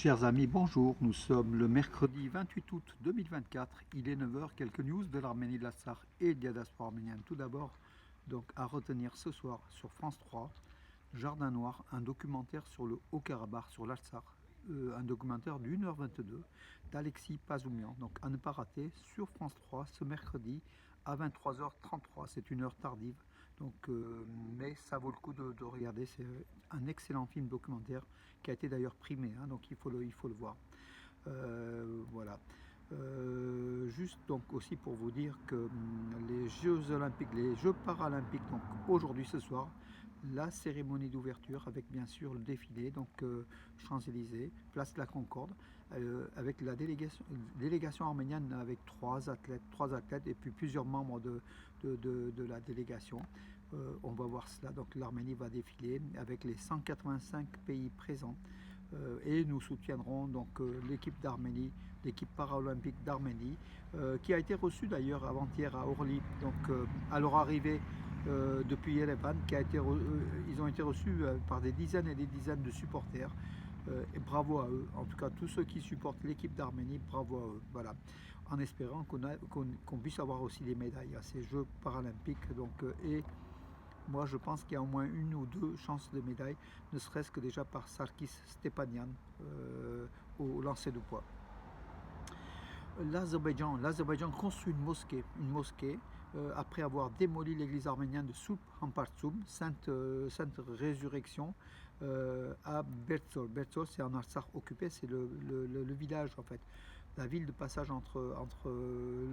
Chers amis, bonjour. Nous sommes le mercredi 28 août 2024. Il est 9 heures. Quelques news de l'Arménie, de l'Artsakh et de la diaspora arménienne. Tout d'abord, donc à retenir ce soir sur France 3, Jardin Noir, un documentaire sur le Haut-Karabakh, sur l'Artsakh. Un documentaire d'1h22 d'Alexis Pazoumian. Donc à ne pas rater sur France 3 ce mercredi à 23h33. C'est une heure tardive. Donc, mais ça vaut le coup de regarder. C'est un excellent film documentaire qui a été d'ailleurs primé. Hein, donc il faut le voir. Voilà. Juste donc aussi pour vous dire que les Jeux Olympiques, les Jeux Paralympiques, donc aujourd'hui ce soir, la cérémonie d'ouverture avec bien sûr le défilé, donc Champs-Élysées, place de la Concorde, avec la délégation arménienne avec trois athlètes et puis plusieurs membres de la délégation. On va voir cela, donc l'Arménie va défiler avec les 185 pays présents. Et nous soutiendrons donc l'équipe d'Arménie, l'équipe paralympique d'Arménie, qui a été reçue d'ailleurs avant-hier à Orly, donc à leur arrivée depuis Yerevan, ils ont été reçus par des dizaines et des dizaines de supporters. Et bravo à eux, en tout cas tous ceux qui supportent l'équipe d'Arménie, bravo à eux. Voilà, en espérant qu'on puisse avoir aussi des médailles à ces Jeux paralympiques. Donc, et moi, je pense qu'il y a au moins une ou deux chances de médaille, ne serait-ce que déjà par Sarkis Stepanian au lancer de poids. L'Azerbaïdjan construit une mosquée après avoir démoli l'église arménienne de Soup Hampartsum, Sainte Résurrection, à Bertsol. Bertsol, c'est en Artsakh occupé, c'est le village en fait, la ville de passage entre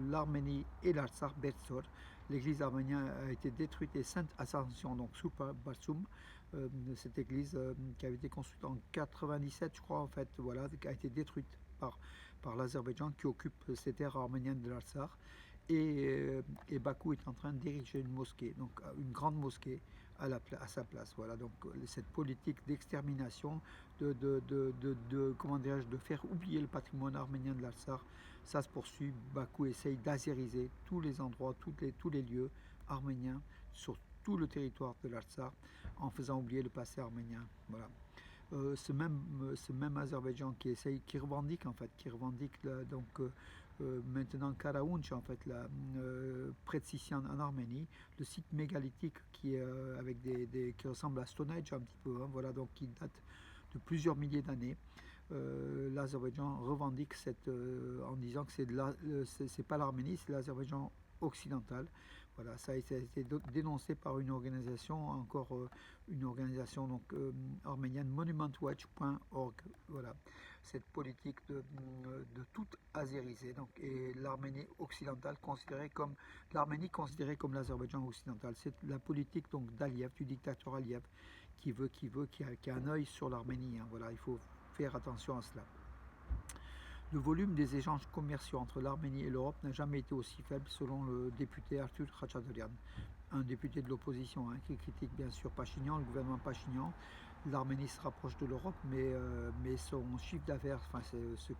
l'Arménie et l'Artsakh, Bertsol. L'église arménienne a été détruite et Sainte Ascension, donc Soup Hampartsum, cette église qui avait été construite en 97, je crois en fait, voilà, qui a été détruite par l'Azerbaïdjan qui occupe ces terres arméniennes de l'Artsakh. Et Bakou est en train d'ériger une mosquée, donc une grande mosquée à sa place. Voilà, donc cette politique d'extermination, comment dirais-je, de faire oublier le patrimoine arménien de l'Artsakh, ça se poursuit. Bakou essaye d'azériser tous les endroits, tous les lieux arméniens sur tout le territoire de l'Artsakh en faisant oublier le passé arménien. Voilà. Ce même Azerbaïdjan qui revendique maintenant Karaounch en fait près de Sisian en Arménie, le site mégalithique qui est avec qui ressemble à Stonehenge un petit peu, hein, voilà, donc qui date de plusieurs milliers d'années. L'Azerbaïdjan revendique en disant que c'est pas l'Arménie, c'est l'Azerbaïdjan occidentale. Voilà, ça a été dénoncé par une organisation, une organisation donc, arménienne, monumentwatch.org. Voilà, cette politique de toute azérisée. Donc, et l'Arménie occidentale l'Arménie considérée comme l'Azerbaïdjan occidental. C'est la politique donc d'Aliyev, du dictateur Aliyev, qui a un œil sur l'Arménie. Hein. Voilà, il faut faire attention à cela. Le volume des échanges commerciaux entre l'Arménie et l'Europe n'a jamais été aussi faible selon le député Artur Khachaturian, un député de l'opposition qui critique bien sûr Pachinian, le gouvernement Pachinian. L'Arménie se rapproche de l'Europe, mais son chiffre d'affaires,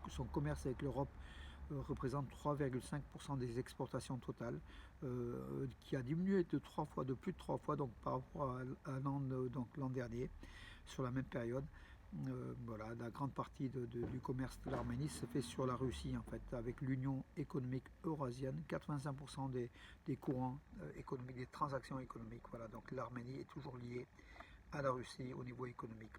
son commerce avec l'Europe représente 3,5% des exportations totales, qui a diminué de plus de 3 fois donc, par rapport à l'an dernier, sur la même période. Voilà, la grande partie du commerce de l'Arménie se fait sur la Russie en fait, avec l'Union économique eurasienne, 85% des courants économiques, des transactions économiques. Voilà, donc l'Arménie est toujours liée à la Russie au niveau économique.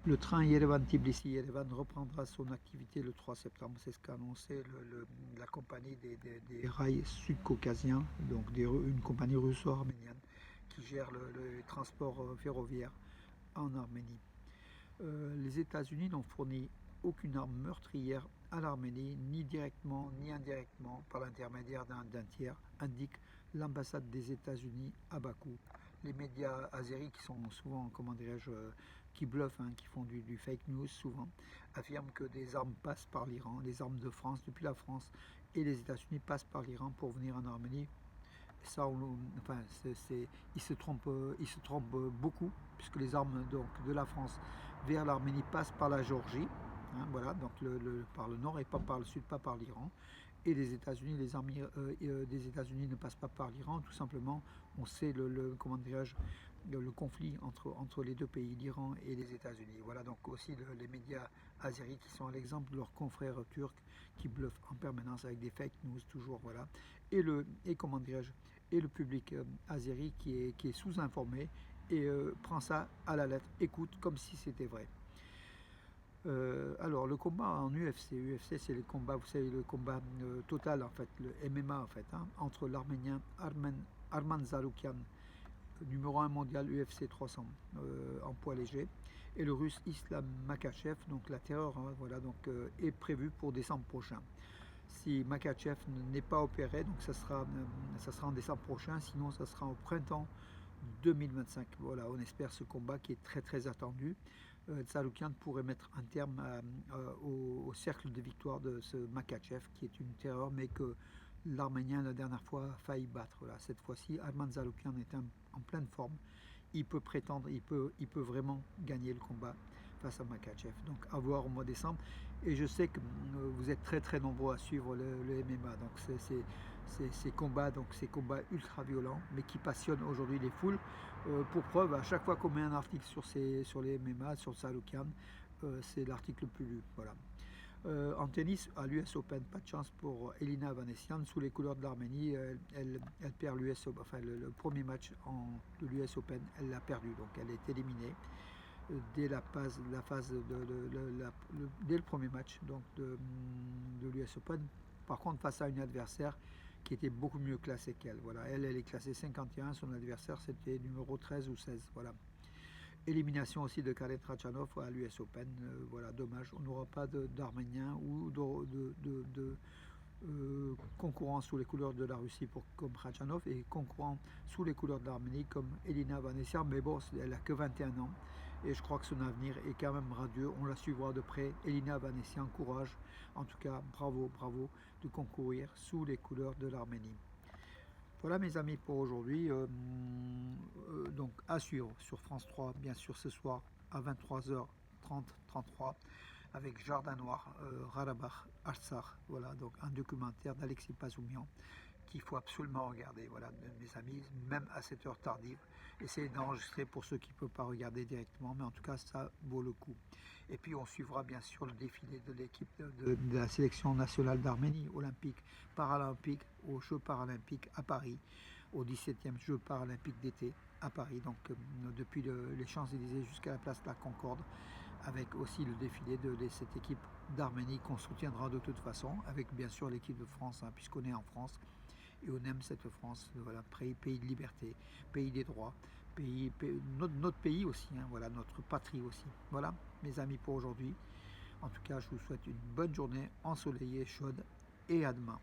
Le train Yerevan-Tbilissi-Yerevan reprendra son activité le 3 septembre, c'est ce qu'a annoncé la compagnie des rails sud-caucasiens, donc une compagnie russo-arménienne qui gère le transport ferroviaire en Arménie. Les États-Unis n'ont fourni aucune arme meurtrière à l'Arménie, ni directement ni indirectement, par l'intermédiaire d'un tiers, indique l'ambassade des États-Unis à Bakou. Les médias azéris qui sont souvent, comment dirais-je, qui bluffent, qui font du fake news souvent, affirment que des armes passent par l'Iran, les armes de France, depuis la France et les États-Unis passent par l'Iran pour venir en Arménie. Ça, ils se trompent beaucoup, puisque les armes donc, de la France vers l'Arménie passent par la Géorgie, voilà, donc par le nord et pas par le sud, pas par l'Iran. et des États-Unis. Les armées des États-Unis ne passent pas par l'Iran, tout simplement. On sait comment dirais-je, le conflit entre les deux pays, l'Iran et les États-Unis. Voilà donc aussi les médias azéris qui sont à l'exemple de leurs confrères turcs qui bluffent en permanence avec des fake news toujours, voilà. Et comment dirais-je, et le public azéri qui est sous-informé et prend ça à la lettre, écoute comme si c'était vrai. Alors le combat en UFC c'est le combat, vous savez, le combat total en fait, le MMA en fait, hein, entre l'Arménien Arman Zaroukian, numéro 1 mondial UFC 300 en poids léger, et le russe Islam Makhachev, donc la terreur, hein, voilà, donc est prévu pour décembre prochain. Si Makhachev n'est pas opéré, donc ça sera en décembre prochain, sinon ça sera au printemps 2025. Voilà, on espère ce combat qui est très très attendu. Tsaroukian pourrait mettre un terme au cercle de victoire de ce Makhachev qui est une terreur, mais que l'Arménien la dernière fois a failli battre. Voilà, cette fois-ci, Arman Tsaroukian est en pleine forme. Il peut prétendre, il peut vraiment gagner le combat face à Makhachev. Donc à voir au mois de décembre. Et je sais que vous êtes très très nombreux à suivre le MMA. Donc ces combats, ultra violents, mais qui passionnent aujourd'hui les foules. Pour preuve, à chaque fois qu'on met un article sur les MMA, sur Tsaroukian, c'est l'article le plus lu. Voilà. En tennis, à l'US Open, pas de chance pour Elina Vanessian. Sous les couleurs de l'Arménie, elle perd le premier match de l'US Open, elle l'a perdu, donc elle est éliminée dès dès le premier match donc de l'US Open. Par contre, face à une adversaire qui était beaucoup mieux classée qu'elle. Voilà, elle est classée 51, son adversaire c'était numéro 13 ou 16. Voilà. Élimination aussi de Karen Khachanov à l'US Open. Voilà, dommage. On n'aura pas d'Arménien ou de concurrent sous les couleurs de la Russie comme Khachanov et concurrent sous les couleurs de l'Arménie comme Elina Vanessian. Mais bon, elle n'a que 21 ans et je crois que son avenir est quand même radieux. On la suivra de près. Elina Vanessian, courage. En tout cas, bravo, bravo de concourir sous les couleurs de l'Arménie. Voilà mes amis pour aujourd'hui. Donc à suivre sur France 3, bien sûr ce soir à 23h33 avec Jardin Noir, Rarabach, Artsar. Voilà, donc un documentaire d'Alexis Pazoumian qu'il faut absolument regarder. Voilà mes amis, même à cette heure tardive. Essayez d'enregistrer pour ceux qui ne peuvent pas regarder directement, mais en tout cas ça vaut le coup. Et puis on suivra bien sûr le défilé de l'équipe de la sélection nationale d'Arménie, olympique, paralympique, aux Jeux paralympiques à Paris, au 17e Jeux paralympiques d'été à Paris, donc depuis les Champs-Élysées jusqu'à la place de la Concorde, avec aussi le défilé de cette équipe d'Arménie qu'on soutiendra de toute façon, avec bien sûr l'équipe de France, hein, puisqu'on est en France et on aime cette France, voilà, pays de liberté, pays des droits, notre pays aussi, hein, voilà, notre patrie aussi. Voilà mes amis pour aujourd'hui. En tout cas, je vous souhaite une bonne journée ensoleillée, chaude, et à demain.